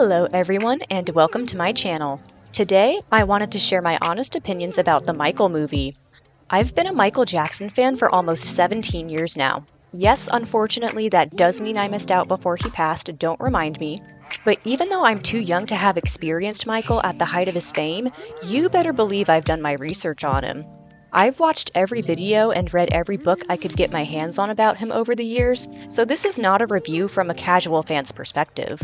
Hello everyone and welcome to my channel. Today, I wanted to share my honest opinions about the Michael movie. I've been a Michael Jackson fan for almost 17 years now. Yes, unfortunately, that does mean I missed out before he passed, don't remind me. But even though I'm too young to have experienced Michael at the height of his fame, you better believe I've done my research on him. I've watched every video and read every book I could get my hands on about him over the years, so this is not a review from a casual fan's perspective.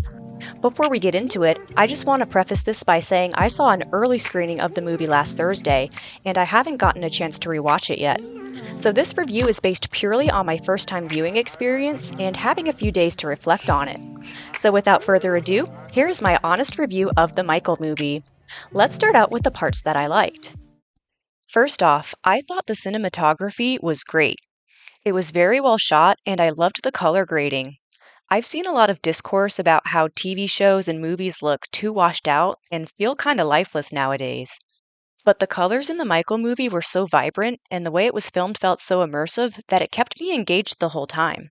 Before we get into it, I just want to preface this by saying I saw an early screening of the movie last Thursday, and I haven't gotten a chance to rewatch it yet. So this review is based purely on my first time viewing experience and having a few days to reflect on it. So without further ado, here's my honest review of the Michael movie. Let's start out with the parts that I liked. First off, I thought the cinematography was great. It was very well shot, and I loved the color grading. I've seen a lot of discourse about how TV shows and movies look too washed out and feel kind of lifeless nowadays. But the colors in the Michael movie were so vibrant, and the way it was filmed felt so immersive that it kept me engaged the whole time.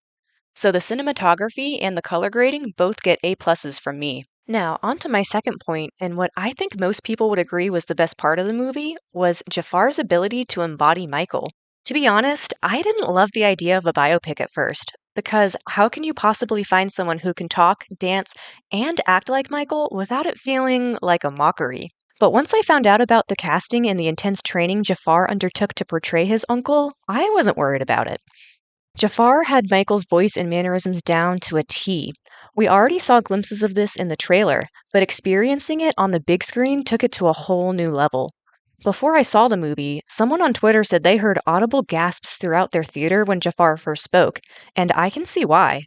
So the cinematography and the color grading both get A pluses from me. Now, on to my second point, and what I think most people would agree was the best part of the movie was Jafar's ability to embody Michael. To be honest, I didn't love the idea of a biopic at first, because how can you possibly find someone who can talk, dance, and act like Michael without it feeling like a mockery? But once I found out about the casting and the intense training Jafar undertook to portray his uncle, I wasn't worried about it. Jafar had Michael's voice and mannerisms down to a T. We already saw glimpses of this in the trailer, but experiencing it on the big screen took it to a whole new level. Before I saw the movie, someone on Twitter said they heard audible gasps throughout their theater when Jafar first spoke, and I can see why.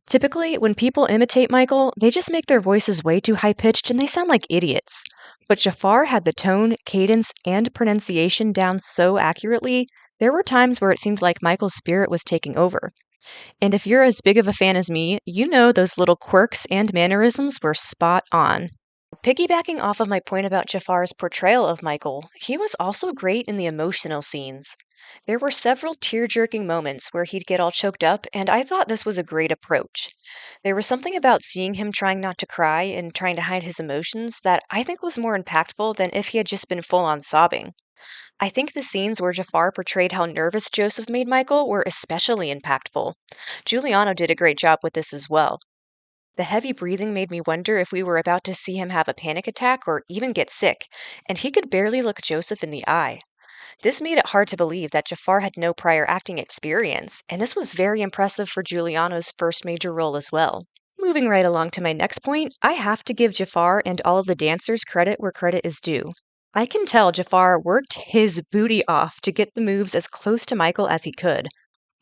Typically, when people imitate Michael, they just make their voices way too high pitched and they sound like idiots. But Jafar had the tone, cadence, and pronunciation down so accurately, there were times where it seemed like Michael's spirit was taking over. And if you're as big of a fan as me, you know those little quirks and mannerisms were spot on. Piggybacking off of my point about Jafar's portrayal of Michael, he was also great in the emotional scenes. There were several tear-jerking moments where he'd get all choked up, and I thought this was a great approach. There was something about seeing him trying not to cry and trying to hide his emotions that I think was more impactful than if he had just been full-on sobbing. I think the scenes where Jafar portrayed how nervous Joseph made Michael were especially impactful. Giuliano did a great job with this as well. The heavy breathing made me wonder if we were about to see him have a panic attack or even get sick, and he could barely look Joseph in the eye. This made it hard to believe that Jafar had no prior acting experience, and this was very impressive for Giuliano's first major role as well. Moving right along to my next point, I have to give Jafar and all of the dancers credit where credit is due. I can tell Jafar worked his booty off to get the moves as close to Michael as he could.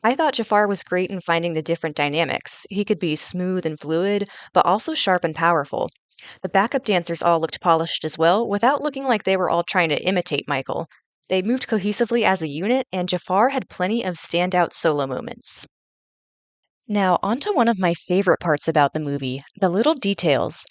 I thought Jafar was great in finding the different dynamics. He could be smooth and fluid, but also sharp and powerful. The backup dancers all looked polished as well, without looking like they were all trying to imitate Michael. They moved cohesively as a unit, and Jafar had plenty of standout solo moments. Now, on to one of my favorite parts about the movie, the little details.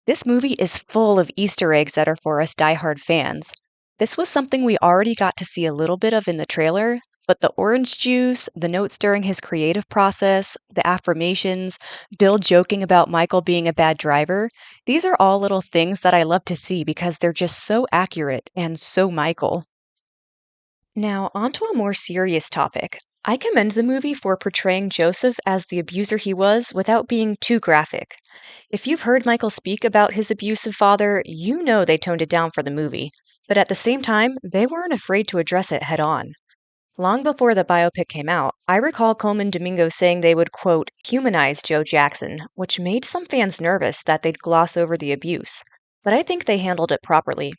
This movie is full of Easter eggs that are for us diehard fans. This was something we already got to see a little bit of in the trailer, but the orange juice, the notes during his creative process, the affirmations, Bill joking about Michael being a bad driver, these are all little things that I love to see because they're just so accurate and so Michael. Now, onto a more serious topic. I commend the movie for portraying Joseph as the abuser he was without being too graphic. If you've heard Michael speak about his abusive father, you know they toned it down for the movie. But at the same time, they weren't afraid to address it head on. Long before the biopic came out, I recall Coleman Domingo saying they would, quote, humanize Joe Jackson, which made some fans nervous that they'd gloss over the abuse. But I think they handled it properly.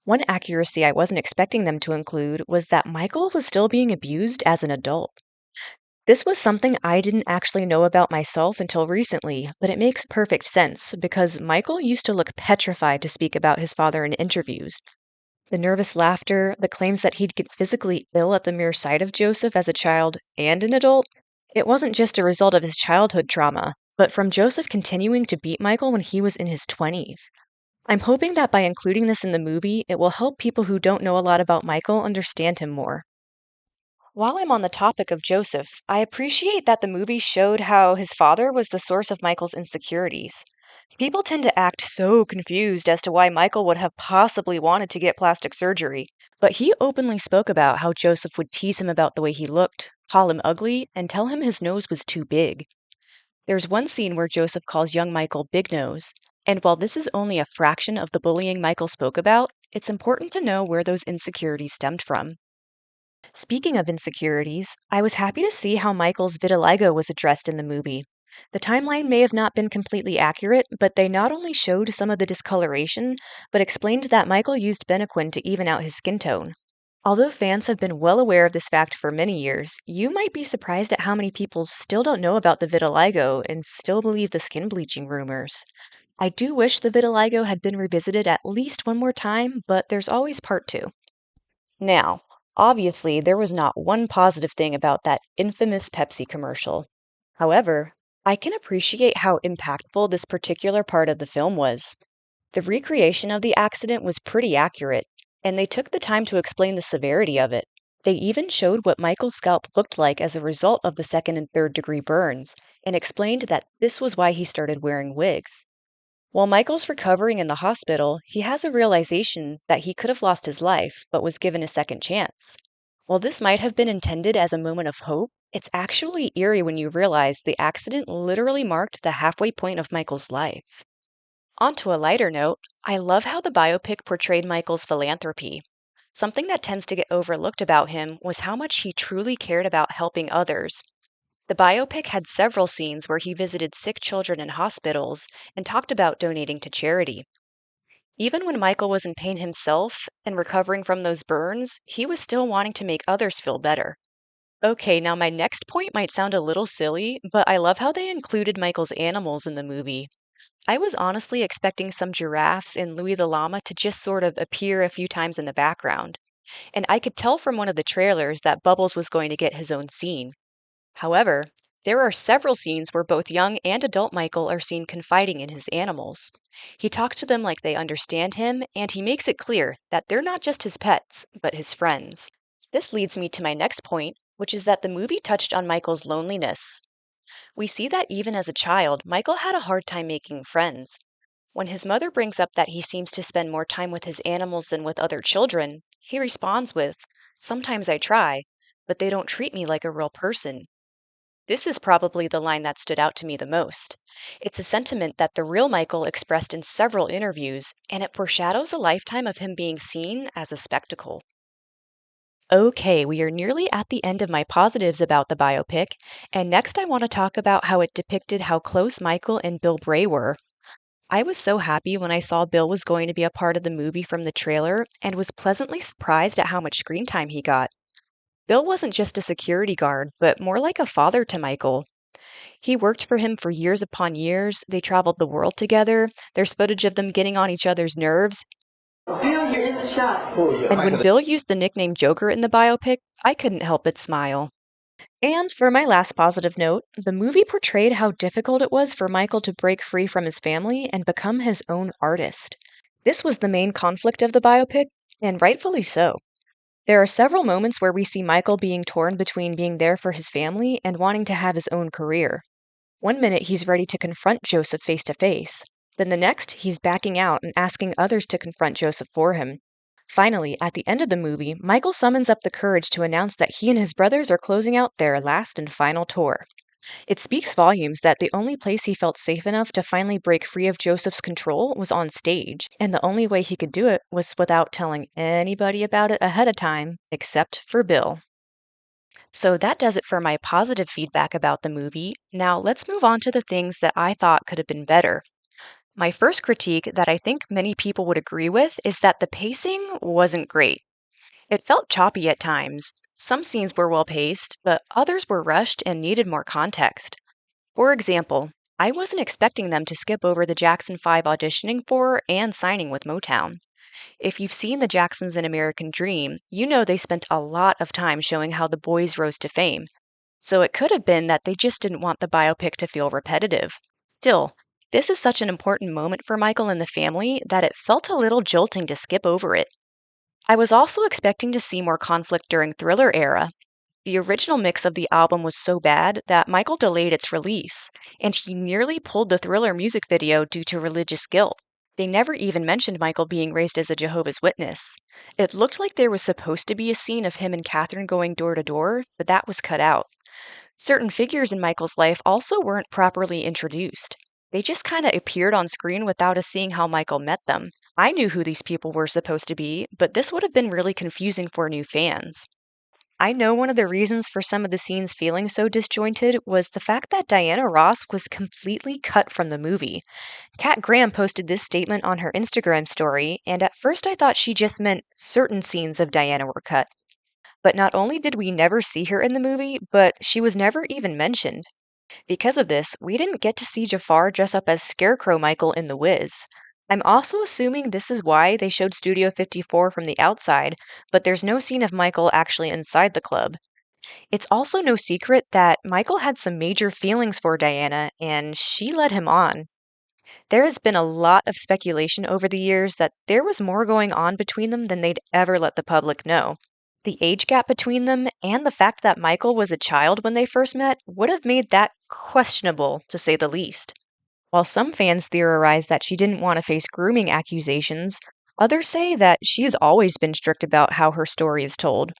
One accuracy I wasn't expecting them to include was that Michael was still being abused as an adult. This was something I didn't actually know about myself until recently, but it makes perfect sense because Michael used to look petrified to speak about his father in interviews. The nervous laughter, the claims that he'd get physically ill at the mere sight of Joseph as a child and an adult, it wasn't just a result of his childhood trauma, but from Joseph continuing to beat Michael when he was in his 20s. I'm hoping that by including this in the movie, it will help people who don't know a lot about Michael understand him more. While I'm on the topic of Joseph, I appreciate that the movie showed how his father was the source of Michael's insecurities. People tend to act so confused as to why Michael would have possibly wanted to get plastic surgery, but he openly spoke about how Joseph would tease him about the way he looked, call him ugly, and tell him his nose was too big. There's one scene where Joseph calls young Michael Big Nose, and while this is only a fraction of the bullying Michael spoke about, it's important to know where those insecurities stemmed from. Speaking of insecurities, I was happy to see how Michael's vitiligo was addressed in the movie. The timeline may have not been completely accurate, but they not only showed some of the discoloration, but explained that Michael used Benequin to even out his skin tone. Although fans have been well aware of this fact for many years, you might be surprised at how many people still don't know about the vitiligo and still believe the skin bleaching rumors. I do wish the vitiligo had been revisited at least one more time, but there's always part two. Now, obviously, there was not one positive thing about that infamous Pepsi commercial. However, I can appreciate how impactful this particular part of the film was. The recreation of the accident was pretty accurate, and they took the time to explain the severity of it. They even showed what Michael's scalp looked like as a result of the second and third degree burns, and explained that this was why he started wearing wigs. While Michael's recovering in the hospital, he has a realization that he could have lost his life, but was given a second chance. While this might have been intended as a moment of hope, it's actually eerie when you realize the accident literally marked the halfway point of Michael's life. On to a lighter note, I love how the biopic portrayed Michael's philanthropy. Something that tends to get overlooked about him was how much he truly cared about helping others. The biopic had several scenes where he visited sick children in hospitals and talked about donating to charity. Even when Michael was in pain himself and recovering from those burns, he was still wanting to make others feel better. Okay, now my next point might sound a little silly, but I love how they included Michael's animals in the movie. I was honestly expecting some giraffes and Louis the llama to just sort of appear a few times in the background, and I could tell from one of the trailers that Bubbles was going to get his own scene. However, there are several scenes where both young and adult Michael are seen confiding in his animals. He talks to them like they understand him, and he makes it clear that they're not just his pets, but his friends. This leads me to my next point, which is that the movie touched on Michael's loneliness. We see that even as a child, Michael had a hard time making friends. When his mother brings up that he seems to spend more time with his animals than with other children, he responds with, "Sometimes I try, but they don't treat me like a real person." This is probably the line that stood out to me the most. It's a sentiment that the real Michael expressed in several interviews, and it foreshadows a lifetime of him being seen as a spectacle. Okay, we are nearly at the end of my positives about the biopic, and next I want to talk about how it depicted how close Michael and Bill Bray were. I was so happy when I saw Bill was going to be a part of the movie from the trailer, and was pleasantly surprised at how much screen time he got. Bill wasn't just a security guard, but more like a father to Michael. He worked for him for years upon years. They traveled the world together. There's footage of them getting on each other's nerves. Bill, you're in the shot. And when Bill used the nickname Joker in the biopic, I couldn't help but smile. And for my last positive note, the movie portrayed how difficult it was for Michael to break free from his family and become his own artist. This was the main conflict of the biopic, and rightfully so. There are several moments where we see Michael being torn between being there for his family and wanting to have his own career. One minute he's ready to confront Joseph face to face. Then the next, he's backing out and asking others to confront Joseph for him. Finally, at the end of the movie, Michael summons up the courage to announce that he and his brothers are closing out their last and final tour. It speaks volumes that the only place he felt safe enough to finally break free of Joseph's control was on stage, and the only way he could do it was without telling anybody about it ahead of time, except for Bill. So that does it for my positive feedback about the movie. Now let's move on to the things that I thought could have been better. My first critique that I think many people would agree with is that the pacing wasn't great. It felt choppy at times. Some scenes were well paced, but others were rushed and needed more context. For example, I wasn't expecting them to skip over the Jackson 5 auditioning for and signing with Motown. If you've seen the Jacksons in American Dream, you know they spent a lot of time showing how the boys rose to fame. So it could have been that they just didn't want the biopic to feel repetitive. Still, this is such an important moment for Michael and the family that it felt a little jolting to skip over it. I was also expecting to see more conflict during Thriller era. The original mix of the album was so bad that Michael delayed its release, and he nearly pulled the Thriller music video due to religious guilt. They never even mentioned Michael being raised as a Jehovah's Witness. It looked like there was supposed to be a scene of him and Catherine going door to door, but that was cut out. Certain figures in Michael's life also weren't properly introduced. They just kind of appeared on screen without us seeing how Michael met them. I knew who these people were supposed to be, but this would have been really confusing for new fans. I know one of the reasons for some of the scenes feeling so disjointed was the fact that Diana Ross was completely cut from the movie. Kat Graham posted this statement on her Instagram story, and at first I thought she just meant certain scenes of Diana were cut. But not only did we never see her in the movie, but she was never even mentioned. Because of this, we didn't get to see Jafar dress up as Scarecrow Michael in The Wiz. I'm also assuming this is why they showed Studio 54 from the outside, but there's no scene of Michael actually inside the club. It's also no secret that Michael had some major feelings for Diana, and she led him on. There has been a lot of speculation over the years that there was more going on between them than they'd ever let the public know. The age gap between them and the fact that Michael was a child when they first met would have made that questionable, to say the least. While some fans theorize that she didn't want to face grooming accusations, others say that she's always been strict about how her story is told.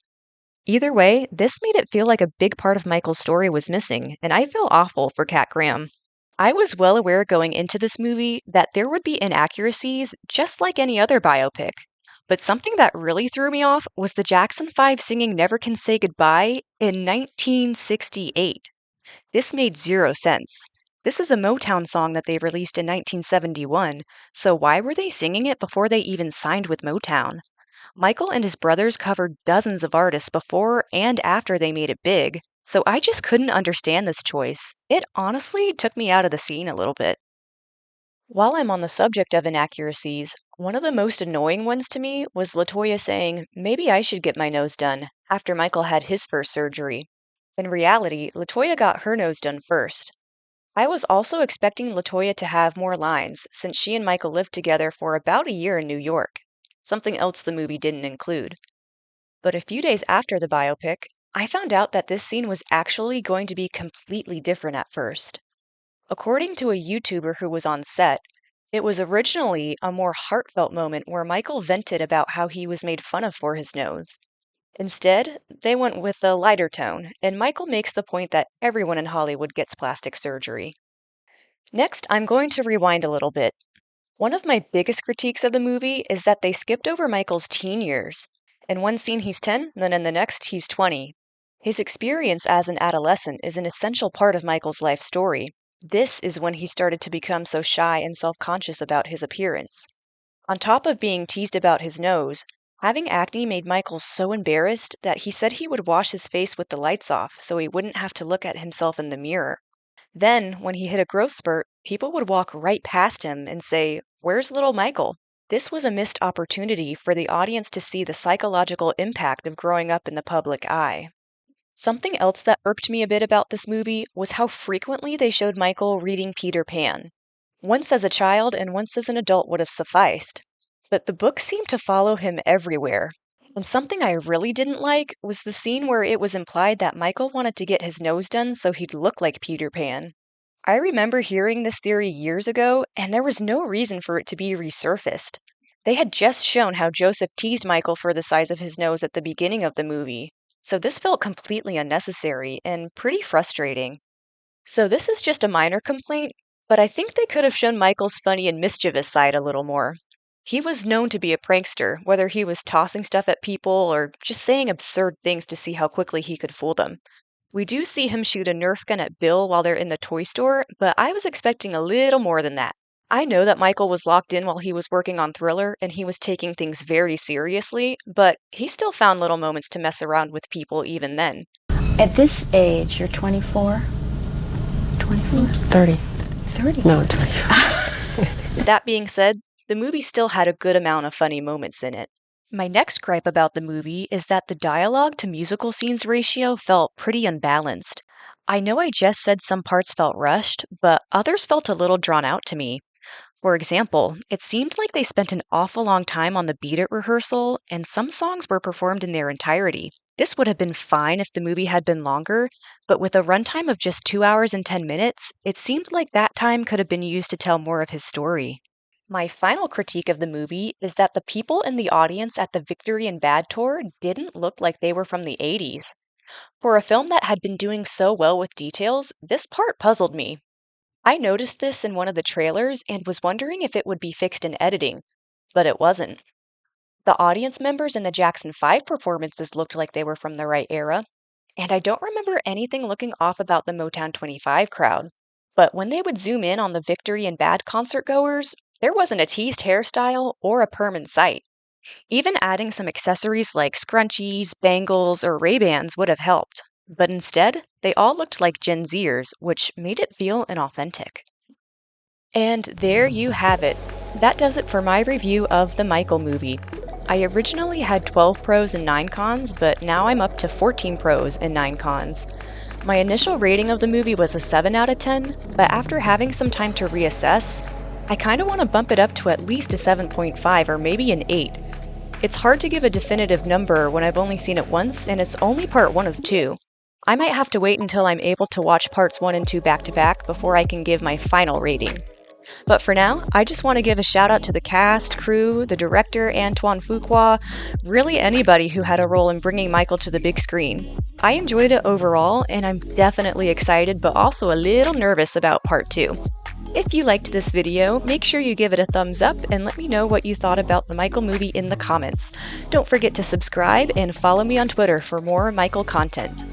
Either way, this made it feel like a big part of Michael's story was missing, and I feel awful for Kat Graham. I was well aware going into this movie that there would be inaccuracies just like any other biopic. But something that really threw me off was the Jackson 5 singing Never Can Say Goodbye in 1968. This made zero sense. This is a Motown song that they released in 1971, so why were they singing it before they even signed with Motown? Michael and his brothers covered dozens of artists before and after they made it big, so I just couldn't understand this choice. It honestly took me out of the scene a little bit. While I'm on the subject of inaccuracies, one of the most annoying ones to me was Latoya saying, maybe I should get my nose done, after Michael had his first surgery. In reality, Latoya got her nose done first. I was also expecting Latoya to have more lines, since she and Michael lived together for about a year in New York, something else the movie didn't include. But a few days after the biopic, I found out that this scene was actually going to be completely different at first. According to a YouTuber who was on set, it was originally a more heartfelt moment where Michael vented about how he was made fun of for his nose. Instead, they went with a lighter tone, and Michael makes the point that everyone in Hollywood gets plastic surgery. Next, I'm going to rewind a little bit. One of my biggest critiques of the movie is that they skipped over Michael's teen years. In one scene he's 10, then in the next he's 20. His experience as an adolescent is an essential part of Michael's life story. This is when he started to become so shy and self-conscious about his appearance. On top of being teased about his nose, having acne made Michael so embarrassed that he said he would wash his face with the lights off so he wouldn't have to look at himself in the mirror. Then, when he hit a growth spurt, people would walk right past him and say, "Where's little Michael?" This was a missed opportunity for the audience to see the psychological impact of growing up in the public eye. Something else that irked me a bit about this movie was how frequently they showed Michael reading Peter Pan. Once as a child and once as an adult would have sufficed. But the book seemed to follow him everywhere. And something I really didn't like was the scene where it was implied that Michael wanted to get his nose done so he'd look like Peter Pan. I remember hearing this theory years ago, and there was no reason for it to be resurfaced. They had just shown how Joseph teased Michael for the size of his nose at the beginning of the movie, so this felt completely unnecessary and pretty frustrating. So this is just a minor complaint, but I think they could have shown Michael's funny and mischievous side a little more. He was known to be a prankster, whether he was tossing stuff at people or just saying absurd things to see how quickly he could fool them. We do see him shoot a Nerf gun at Bill while they're in the toy store, but I was expecting a little more than that. I know that Michael was locked in while he was working on Thriller and he was taking things very seriously, but he still found little moments to mess around with people even then. At this age, you're 24? 24? 30. 30? No, 20. That being said, the movie still had a good amount of funny moments in it. My next gripe about the movie is that the dialogue to musical scenes ratio felt pretty unbalanced. I know I just said some parts felt rushed, but others felt a little drawn out to me. For example, it seemed like they spent an awful long time on the Beat It rehearsal, and some songs were performed in their entirety. This would have been fine if the movie had been longer, but with a runtime of just 2 hours and 10 minutes, it seemed like that time could have been used to tell more of his story. My final critique of the movie is that the people in the audience at the Victory and Bad tour didn't look like they were from the 80s. For a film that had been doing so well with details, this part puzzled me. I noticed this in one of the trailers and was wondering if it would be fixed in editing, but it wasn't. The audience members in the Jackson 5 performances looked like they were from the right era, and I don't remember anything looking off about the Motown 25 crowd. But when they would zoom in on the Victory and Bad concert goers, there wasn't a teased hairstyle or a perm in sight. Even adding some accessories like scrunchies, bangles, or Ray-Bans would have helped. But instead, they all looked like Gen Zers, which made it feel inauthentic. And there you have it. That does it for my review of the Michael movie. I originally had 12 pros and 9 cons, but now I'm up to 14 pros and 9 cons. My initial rating of the movie was a 7 out of 10, but after having some time to reassess, I kind of want to bump it up to at least a 7.5 or maybe an 8. It's hard to give a definitive number when I've only seen it once and it's only part 1 of 2. I might have to wait until I'm able to watch parts 1 and 2 back to back before I can give my final rating. But for now, I just want to give a shout out to the cast, crew, the director, Antoine Fuqua, really anybody who had a role in bringing Michael to the big screen. I enjoyed it overall, and I'm definitely excited but also a little nervous about part 2. If you liked this video, make sure you give it a thumbs up and let me know what you thought about the Michael movie in the comments. Don't forget to subscribe and follow me on Twitter for more Michael content.